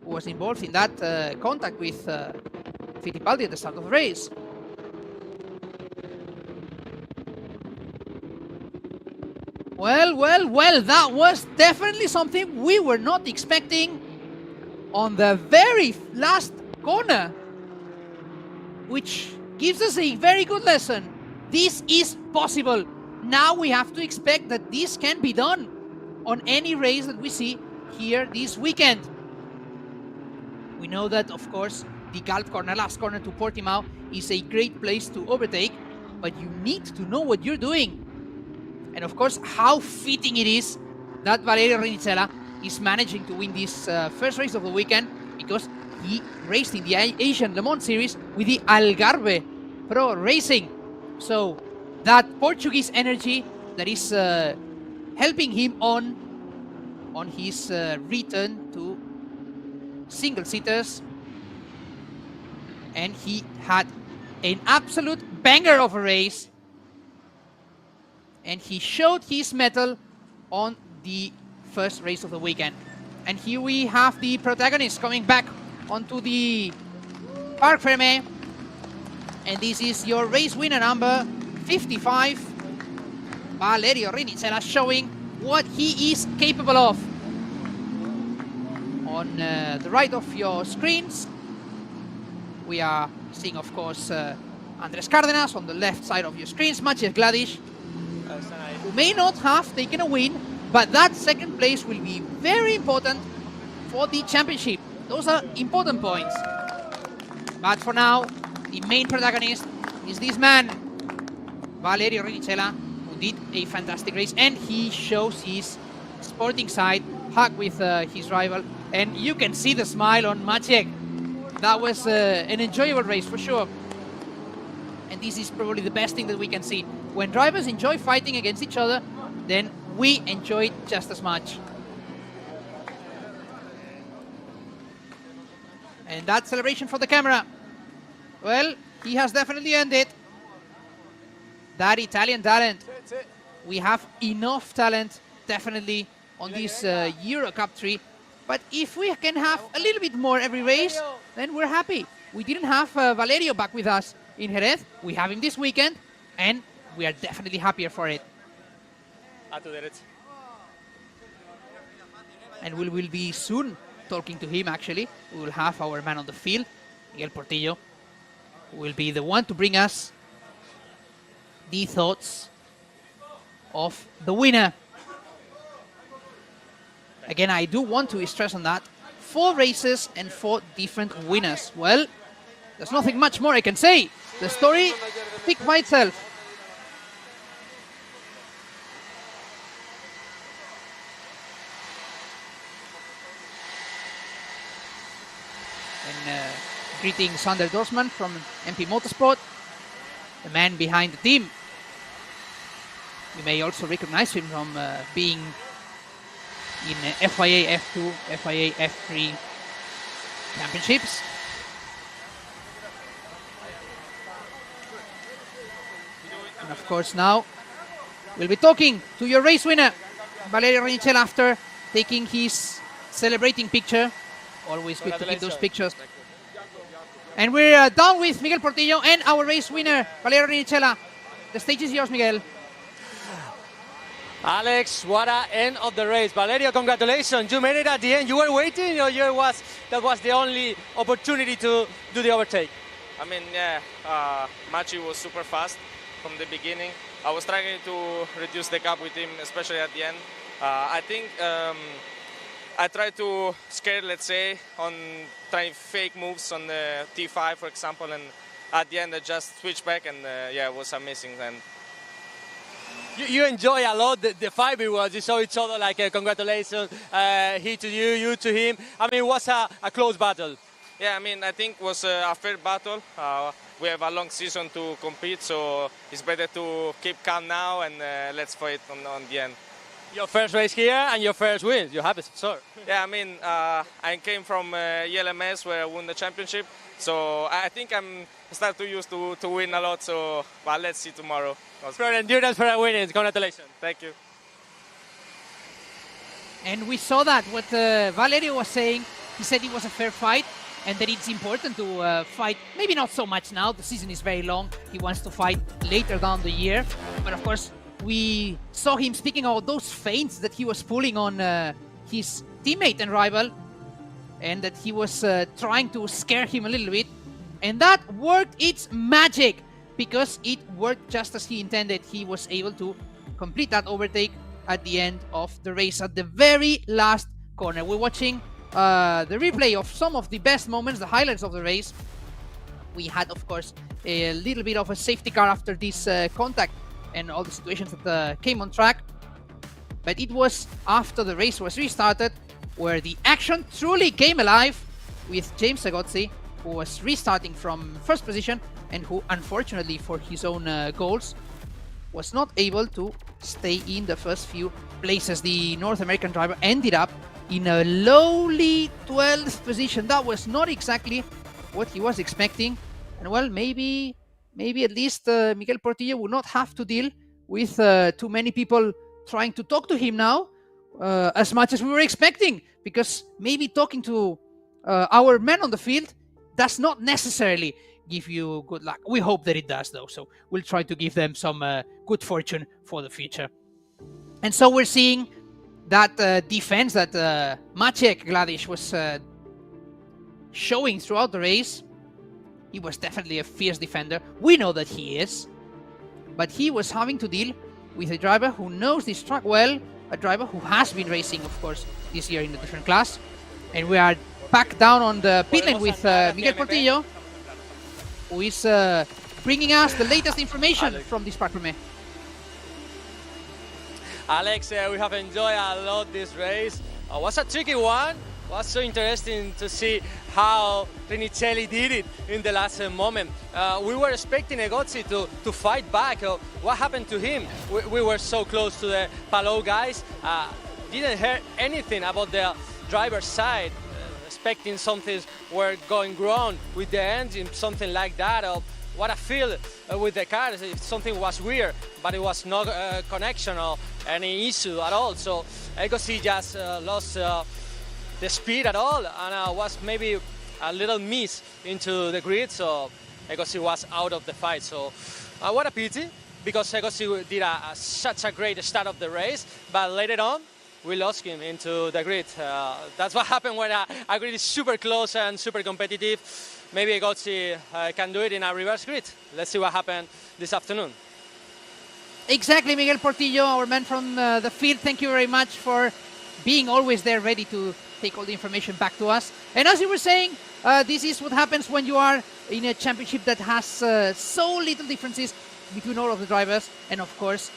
who was involved in that contact with Fittipaldi at the start of the race. Well, that was definitely something we were not expecting on the very last corner, which gives us a very good lesson. This is possible. Now we have to expect that this can be done on any race that we see here this weekend. We know that, of course, the Gulf corner, last corner to Portimão, is a great place to overtake, but you need to know what you're doing. And of course, how fitting it is that Valerio Rinicella is managing to win this first race of the weekend, because he raced in the Asian Le Mans Series with the Algarve Pro Racing. So that Portuguese energy that is helping him on his return to single-seaters. And he had an absolute banger of a race. And he showed his mettle on the first race of the weekend. And here we have the protagonist coming back onto the Parc Fermé. And this is your race winner number 55, Valerio Rinicella, showing what he is capable of. On the right of your screens, we are seeing, of course, Andrés Cárdenas. On the left side of your screens, Maciej Gladish, who may not have taken a win, but that second place will be very important for the championship. Those are important points. But for now, the main protagonist is this man, Valerio Rinicella, who did a fantastic race, and he shows his sporting side, hug with his rival, and you can see the smile on Maciej. That was an enjoyable race for sure. And this is probably the best thing that we can see. When drivers enjoy fighting against each other, then we enjoy it just as much. And that celebration for the camera. Well, he has definitely earned it. That Italian talent. We have enough talent, definitely, on this Euro Cup 3. But if we can have a little bit more every race, then we're happy. We didn't have Valerio back with us in Jerez. We have him this weekend, and we are definitely happier for it. And we will be soon talking to him, actually. We will have our man on the field, Miguel Portillo, who will be the one to bring us the thoughts of the winner. Again, I do want to stress on that. 4 races and 4 different winners. Well, there's nothing much more I can say. The story speaks by itself. And greeting Sander Dorsman from MP Motorsport, the man behind the team. You may also recognize him from being in FIA F2, FIA F3 championships. And of course now we'll be talking to your race winner, Valerio Rinicella, after taking his celebrating picture. Always good to keep those pictures. And we're done with Miguel Portillo and our race winner, Valerio Rinicella. The stage is yours, Miguel. Alex, what an end of the race. Valerio, congratulations. You made it at the end. You were waiting, or that was the only opportunity to do the overtake? I mean, yeah, Machi was super fast from the beginning. I was trying to reduce the gap with him, especially at the end. I think I tried to scare, let's say, on trying fake moves on the T5, for example, and at the end I just switched back, and yeah, it was amazing. And You enjoy a lot the fight because you saw each other like congratulations, he to you to him. I mean, it was a close battle. yeah, I mean, I think it was a fair battle. We have a long season to compete, so it's better to keep calm now and let's fight on the end. Your first race here and your first win. You're happy, sir. Yeah, I mean, I came from ELMS where I won the championship, so I think I'm start to used to win a lot. So, well, let's see tomorrow. For endurance, for a winning. Congratulations. Thank you. And we saw that what Valerio was saying. He said it was a fair fight and that it's important to fight. Maybe not so much now. The season is very long. He wants to fight later down the year. But of course, we saw him speaking about those feints that he was pulling on his teammate and rival, and that he was trying to scare him a little bit. And that worked its magic, because it worked just as he intended. He was able to complete that overtake at the end of the race, at the very last corner. We're watching the replay of some of the best moments, the highlights of the race. We had, of course, a little bit of a safety car after this contact and all the situations that came on track. But it was after the race was restarted where the action truly came alive, with James Segozzi, who was restarting from first position and who, unfortunately for his own goals, was not able to stay in the first few places. The North American driver ended up in a lowly 12th position. That was not exactly what he was expecting. And well, maybe at least Miguel Portillo will not have to deal with too many people trying to talk to him now, as much as we were expecting, because maybe talking to our men on the field does not necessarily give you good luck. We hope that it does, though, so we'll try to give them some good fortune for the future. And so we're seeing that defense that Maciek Gladish was showing throughout the race. He was definitely a fierce defender. We know that he is. But he was having to deal with a driver who knows this track well, a driver who has been racing, of course, this year in a different class. And we are back down on the pit lane with Miguel Portillo, who is bringing us the latest information from this Parc Fermé. Alex, we have enjoyed a lot this race. It was a tricky one. It was so interesting to see how Rinicelli did it in the last moment. We were expecting Egozzi to fight back. What happened to him? We were so close to the Palou guys. Didn't hear anything about the driver's side. Expecting something were going wrong with the engine, something like that. What I feel with the car is if something was weird, but it was no connection or any issue at all. So Egozzi just lost the speed at all, and was maybe a little miss into the grid, so Egozzi was out of the fight. So what a pity, because Egozzi did such a great start of the race, but later on we lost him into the grid. That's what happened when a grid is super close and super competitive. Maybe Egozzi can do it in a reverse grid. Let's see what happened this afternoon. Exactly, Miguel Portillo, our man from the field. Thank you very much for being always there, ready to take all the information back to us. And as you were saying, this is what happens when you are in a championship that has so little differences between all of the drivers. And of course,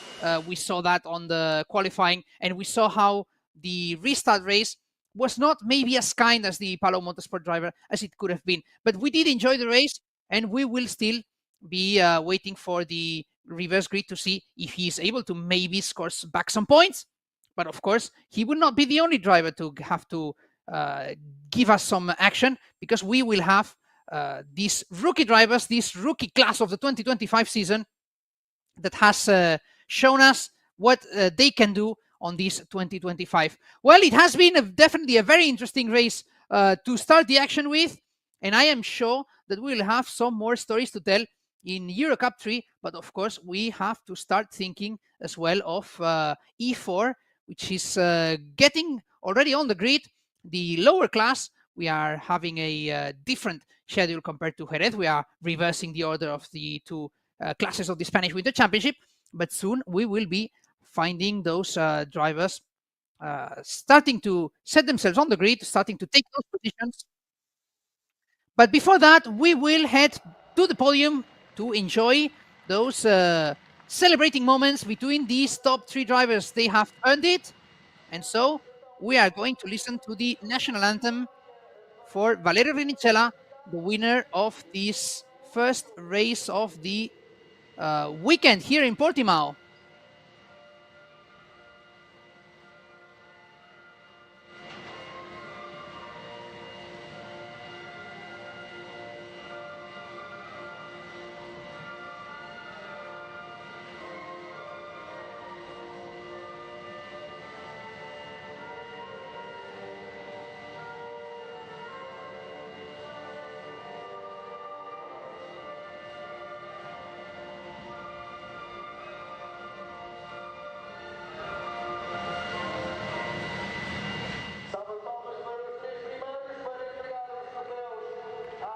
we saw that on the qualifying, and we saw how the restart race was not maybe as kind as the Palou Motorsport driver as it could have been. But we did enjoy the race, and we will still be waiting for the reverse grid to see if he is able to maybe score back some points. But of course, he will not be the only driver to have to give us some action, because we will have these rookie drivers, this rookie class of the 2025 season that has shown us what they can do on this 2025. Well, it has been definitely a very interesting race to start the action with, and I am sure that we will have some more stories to tell in Euro Cup 3, but of course we have to start thinking as well of E4, which is getting already on the grid, the lower class, we are having a different schedule compared to Jerez. We are reversing the order of the two classes of the Spanish Winter Championship, but soon we will be finding those drivers starting to set themselves on the grid, starting to take those positions. But before that, we will head to the podium to enjoy those celebrating moments between these top three drivers. They have earned it. And so we are going to listen to the national anthem for Valerio Rinicella, the winner of this first race of the weekend here in Portimão.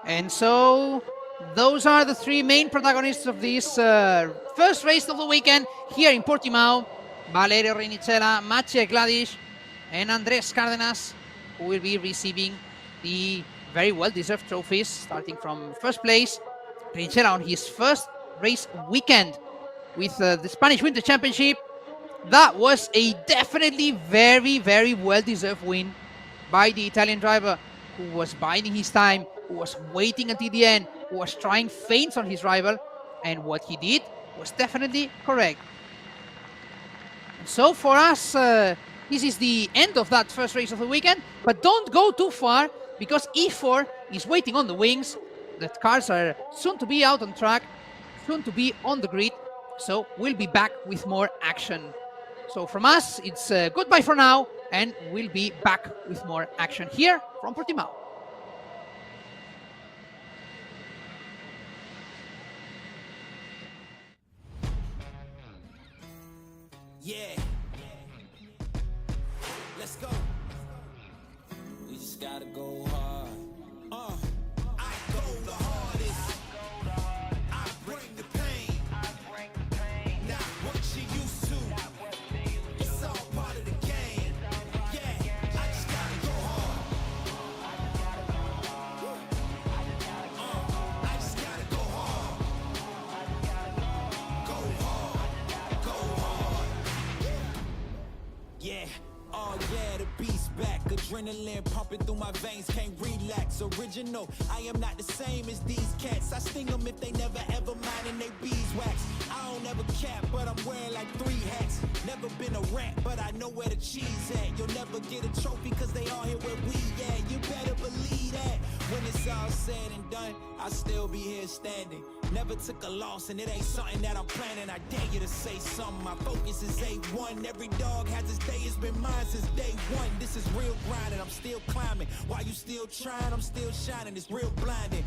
And so those are the three main protagonists of this first race of the weekend here in Portimão. Valerio Rinicella, Maciej Gladish, and Andrés Cárdenas, who will be receiving the very well-deserved trophies, starting from first place. Rinicella on his first race weekend with the Spanish Winter Championship. That was a definitely very, very well-deserved win by the Italian driver, who was biding his time, who was waiting until the end, who was trying feints on his rival, and what he did was definitely correct. So for us, this is the end of that first race of the weekend, but don't go too far, because E4 is waiting on the wings. The cars are soon to be out on track, soon to be on the grid, so we'll be back with more action. So from us, it's goodbye for now, and we'll be back with more action here from Portimão. Yeah. Let's go. We just gotta go hard. I go the hardest. I bring the pain. Not what you used to. It's all part of the game. Yeah, I just gotta go hard. I just gotta go hard. Go hard. Go hard. Yeah. Oh yeah, the beast back. Adrenaline pumping through my veins, can't relax. Original, I am not the same as these cats. I sting them if they never ever minding they beeswax. I don't ever cap, but I'm wearing like 3 hats. Never been a rat, but I know where the cheese at. You'll never get a trophy cause they all here where we at. You better believe that. When it's all said and done, I'll still be here standing. Never took a loss and it ain't something that I'm planning. I dare you to say something. My focus is A1. Every dog has its day, it's been mine since day one. This is real grinding, I'm still climbing. While you still trying, I'm still shining. It's real blinding.